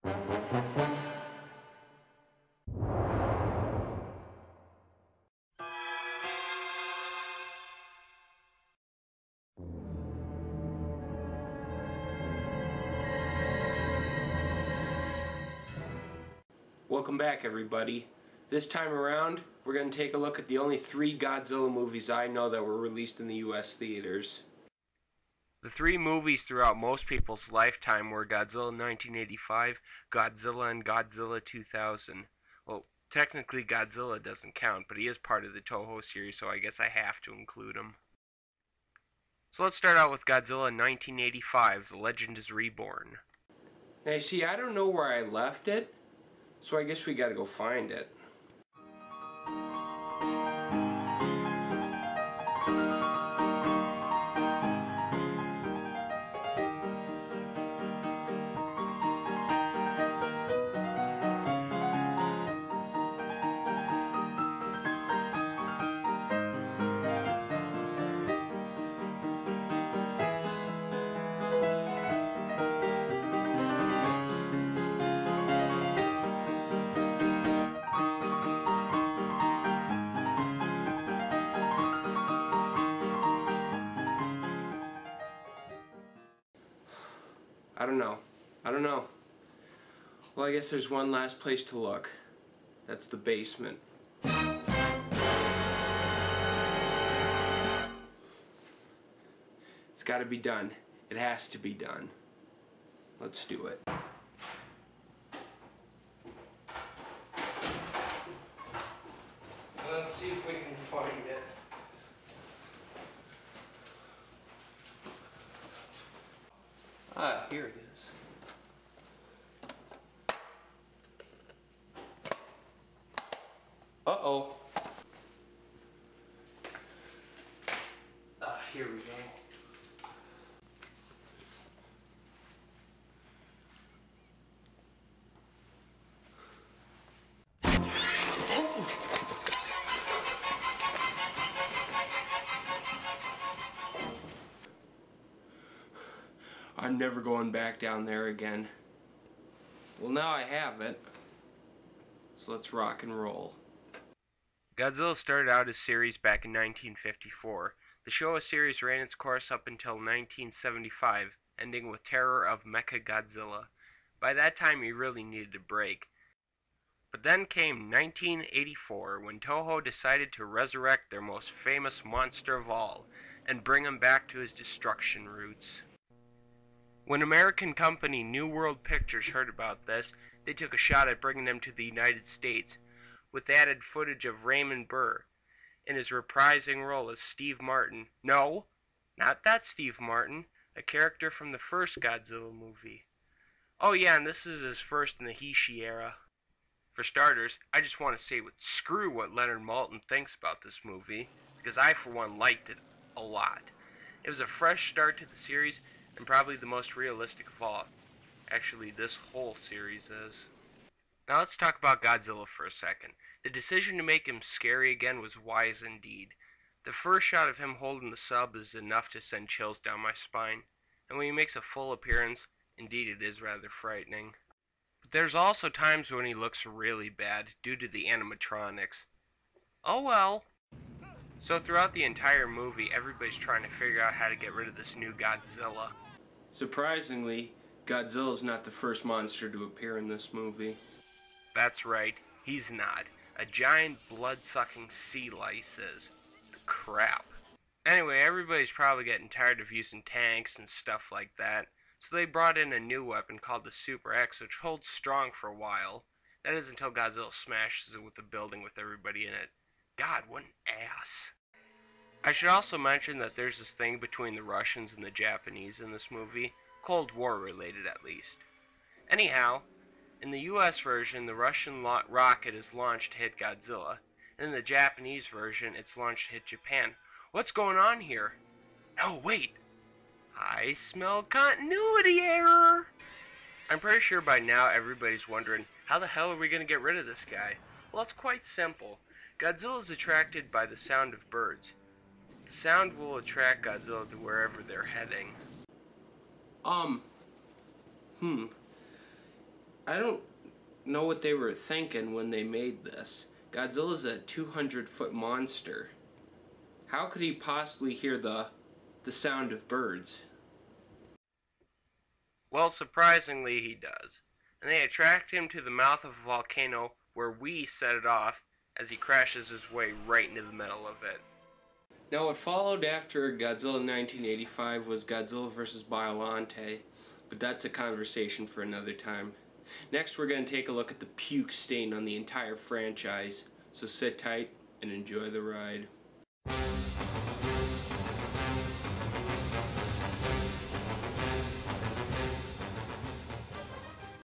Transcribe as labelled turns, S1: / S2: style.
S1: Welcome back, everybody. This time around, we're going to take a look at the only 3 Godzilla movies I know that were released in the US theaters. The 3 movies throughout most people's lifetime were Godzilla 1985, Godzilla and Godzilla 2000. Well, technically Godzilla doesn't count, but he is part of the Toho series, so I guess I have to include him. So let's start out with Godzilla 1985, The Legend is Reborn. Now, see, I don't know where I left it, so I guess we gotta go find it. I don't know. Well, I guess there's one last place to look. That's the basement. It's gotta be done. It has to be done. Let's do it. Let's see if we can find it. Ah, here it is. Uh-oh. Here we go. I'm never going back down there again. Well, now I have it. So let's rock and roll. Godzilla started out as series back in 1954. The Showa series ran its course up until 1975, ending with Terror of Mechagodzilla. By that time, he really needed a break. But then came 1984, when Toho decided to resurrect their most famous monster of all, and bring him back to his destruction roots. When American company New World Pictures heard about this, they took a shot at bringing him to the United States, with added footage of Raymond Burr in his reprising role as Steve Martin. No, not that Steve Martin, a character from the first Godzilla movie. Oh yeah, and this is his first in the Heisei era. For starters, I just want to say screw what Leonard Maltin thinks about this movie, because I for one liked it a lot. It was a fresh start to the series, and probably the most realistic of all. Actually, this whole series is. Now let's talk about Godzilla for a second. The decision to make him scary again was wise indeed. The first shot of him holding the sub is enough to send chills down my spine, and when he makes a full appearance, indeed it is rather frightening. But there's also times when he looks really bad due to the animatronics. Oh well. So throughout the entire movie, everybody's trying to figure out how to get rid of this new Godzilla. Surprisingly, Godzilla's not the first monster to appear in this movie. That's right, he's not. A giant blood-sucking sea lice is. Crap. Anyway, everybody's probably getting tired of using tanks and stuff like that, so they brought in a new weapon called the Super X, which holds strong for a while. That is until Godzilla smashes it with a building with everybody in it. God, what an ass. I should also mention that there's this thing between the Russians and the Japanese in this movie, Cold War related at least. Anyhow, in the US version, the Russian rocket is launched to hit Godzilla, and in the Japanese version, it's launched to hit Japan. What's going on here? No, wait! I smell continuity error! I'm pretty sure by now everybody's wondering, how the hell are we going to get rid of this guy? Well, it's quite simple. Godzilla is attracted by the sound of birds. The sound will attract Godzilla to wherever they're heading. I don't know what they were thinking when they made this. Godzilla's a 200-foot monster. How could he possibly hear the sound of birds? Well, surprisingly, he does. And they attract him to the mouth of a volcano where we set it off as he crashes his way right into the middle of it. Now, what followed after Godzilla in 1985 was Godzilla vs. Biollante, but that's a conversation for another time. Next, we're going to take a look at the puke stain on the entire franchise, so sit tight and enjoy the ride.